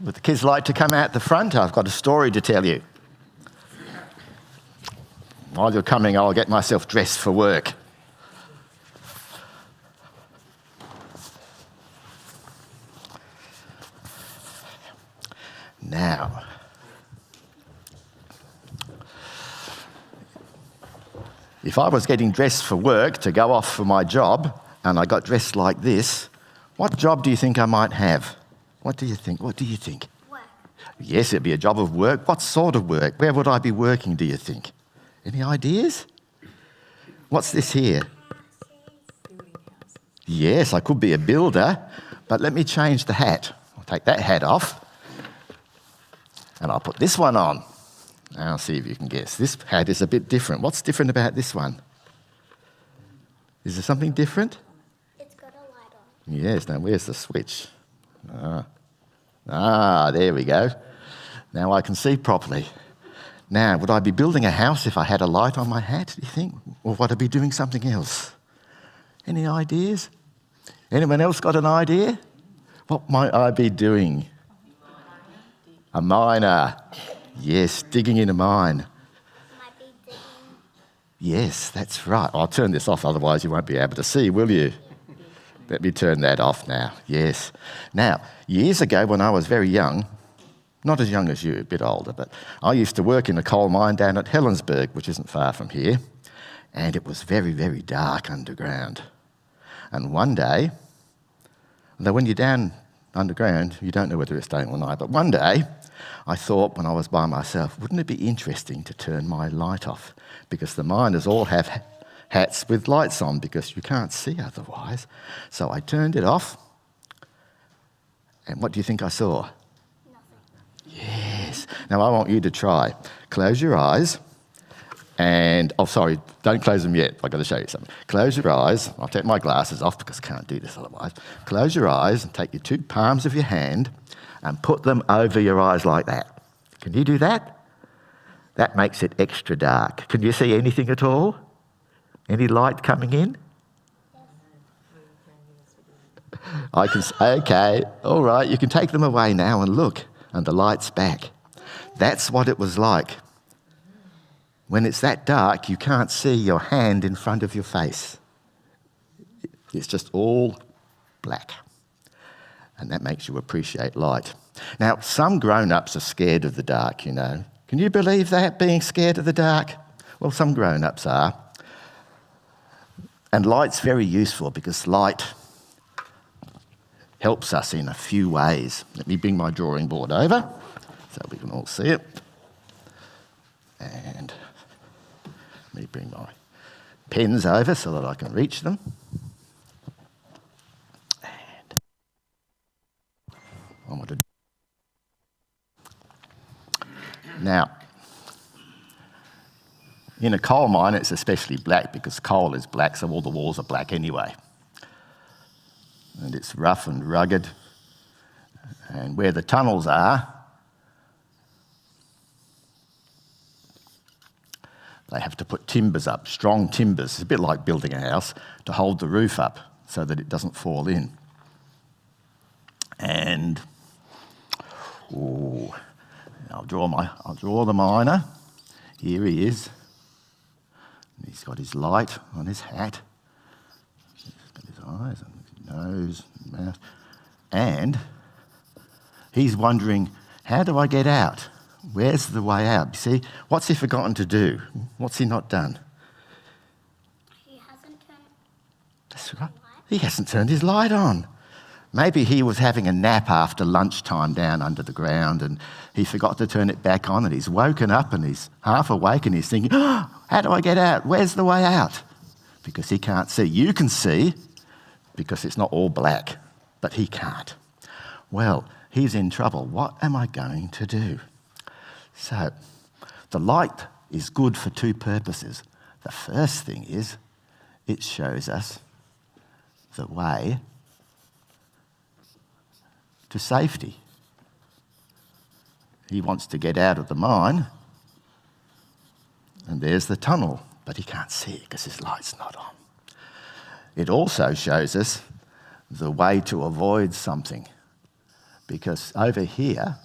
Would the kids like to come out the front? I've got a story to tell you. While you're coming, I'll get myself dressed for work. Now, if I was getting dressed for work to go off for my job and I got dressed like this, what job do you think I might have? What do you think? What do you think? Work. Yes, it'd be a job of work. What sort of work? Where would I be working, do you think? Any ideas? What's this here? Yes, I could be a builder, but let me change the hat. I'll take that hat off and I'll put this one on. Now I'll see if you can guess. This hat is a bit different. What's different about this one? Is there something different? It's got a light on. Yes, now where's the switch? There we go. Now I can see properly. Now, would I be building a house if I had a light on my hat, do you think? Or would I be doing something else? Any ideas? Anyone else got an idea? What might I be doing? A miner. Yes, digging in a mine. Might be digging. Yes, that's right. I'll turn this off, otherwise you won't be able to see, will you? Let me turn that off now. Yes. Now, years ago when I was very young, not as young as you, a bit older, but I used to work in a coal mine down at Helensburgh, which isn't far from here, and it was very, very dark underground. And one day, though when you're down underground, you don't know whether it's day or night, but one day I thought when I was by myself, wouldn't it be interesting to turn my light off? Because the miners all have hats with lights on because you can't see otherwise. So I turned it off, and what do you think I saw? Yes. Now I want you to try. Close your eyes and, don't close them yet. I've got to show you something. Close your eyes. I'll take my glasses off because I can't do this otherwise. Close your eyes and take your two palms of your hand and put them over your eyes like that. Can you do that? That makes it extra dark. Can you see anything at all? Any light coming in? Okay, all right, you can take them away now and look. And the light's back. That's what it was like. When it's that dark, you can't see your hand in front of your face. It's just all black. And that makes you appreciate light. Now, some grown-ups are scared of the dark, you know. Can you believe that, being scared of the dark? Well, some grown-ups are. And light's very useful because light helps us in a few ways. Let me bring my drawing board over so we can all see it. And let me bring my pens over so that I can reach them. And I want to... Now, in a coal mine, it's especially black because coal is black, so all the walls are black anyway. And it's rough and rugged. And where the tunnels are, they have to put timbers up, strong timbers. It's a bit like building a house, to hold the roof up so that it doesn't fall in. And I'll draw the miner. Here he is. He's got his light on his hat. He's got his eyes and his nose, mouth, and he's wondering, how do I get out? Where's the way out? You see, what's he forgotten to do? What's he not done? He hasn't turned. That's right. He hasn't turned his light on. Maybe he was having a nap after lunchtime down under the ground and he forgot to turn it back on and he's woken up and he's half awake and he's thinking, oh, how do I get out? Where's the way out? Because he can't see. You can see because it's not all black, but he can't. Well, he's in trouble. What am I going to do? So, the light is good for two purposes. The first thing is it shows us the way to safety. He wants to get out of the mine, and there's the tunnel, but he can't see it because his light's not on. It also shows us the way to avoid something. because over here,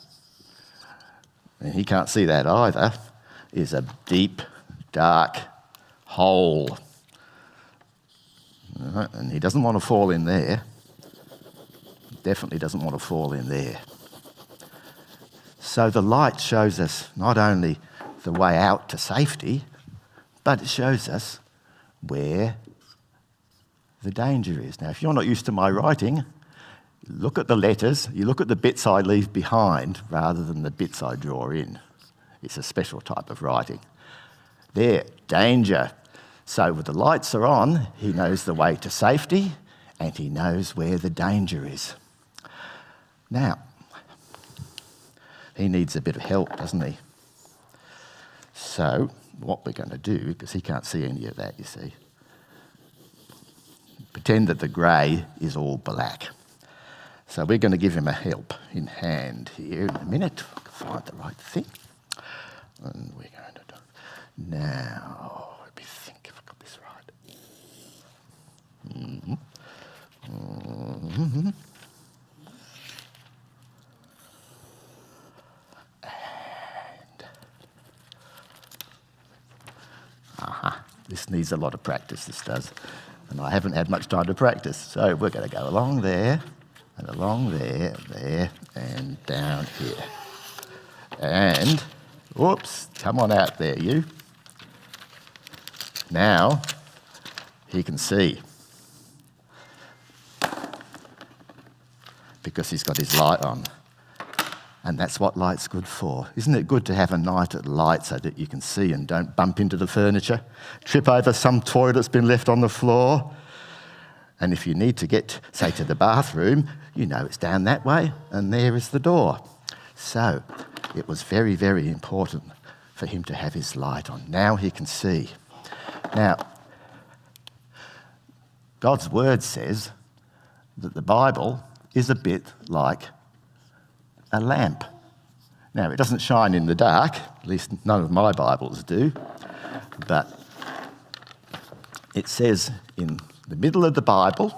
and he can't see that either, is a deep, dark hole. Right, and he doesn't want to fall in there. Definitely doesn't want to fall in there. So the light shows us not only the way out to safety, but it shows us where the danger is. Now, if you're not used to my writing, look at the letters, you look at the bits I leave behind rather than the bits I draw in. It's a special type of writing. There, danger. So when the lights are on, he knows the way to safety and he knows where the danger is. Now, he needs a bit of help, doesn't he? So what we're going to do, because he can't see any of that, you see, pretend that the grey is all black. So we're going to give him a help in hand here in a minute. Find the right thing. And we're going to do. Now, let me think if I got this right. This needs a lot of practice, this does. And I haven't had much time to practice. So we're going to go along there, and along there, there, and down here. And, whoops, come on out there, you. Now, he can see. Because he's got his light on. And that's what light's good for. Isn't it good to have a night at light so that you can see and don't bump into the furniture, trip over some toy that's been left on the floor? And if you need to get, say, to the bathroom, you know it's down that way and there is the door. So it was very, very important for him to have his light on. Now he can see. Now, God's word says that the Bible is a bit like a lamp. Now, it doesn't shine in the dark, at least none of my Bibles do, but it says in the middle of the Bible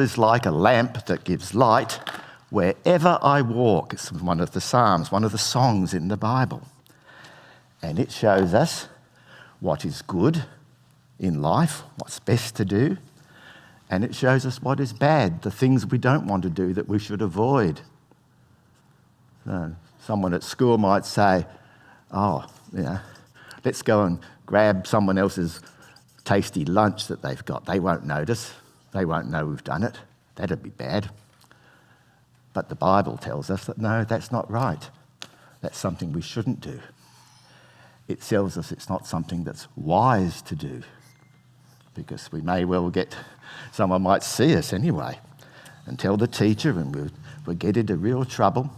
is like a lamp that gives light wherever I walk. It's one of the Psalms, one of the songs in the Bible. And it shows us what is good in life, what's best to do, and it shows us what is bad, the things we don't want to do that we should avoid. So someone at school might say, let's go and grab someone else's tasty lunch that they've got. They won't notice. They won't know we've done it. That'd be bad. But the Bible tells us that no, that's not right. That's something we shouldn't do. It tells us it's not something that's wise to do, because we may well someone might see us anyway and tell the teacher, and we'll get into real trouble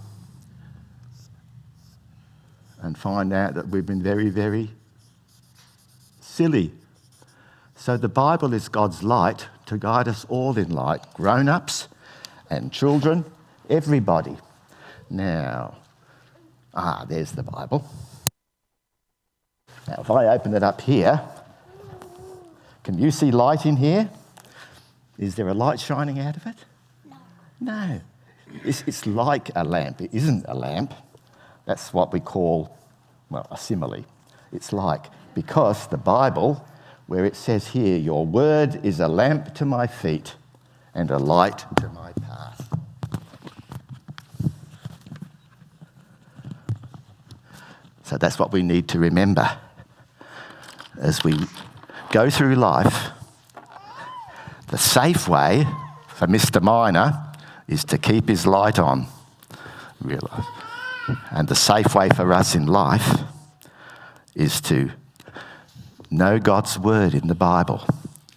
and find out that we've been very, very silly. So the Bible is God's light to guide us all in light, grown-ups and children, everybody. Now, there's the Bible. Now, if I open it up here, can you see light in here? Is there a light shining out of it? No. It's like a lamp. It isn't a lamp. That's what we call, a simile. It's like, because the Bible, where it says here, your word is a lamp to my feet and a light to my path. So that's what we need to remember as we go through life. The safe way for Mr. Miner is to keep his light on, realise. And the safe way for us in life is to know God's word in the Bible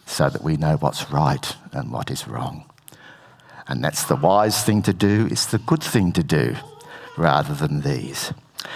so that we know what's right and what is wrong. And that's the wise thing to do, it's the good thing to do, rather than these.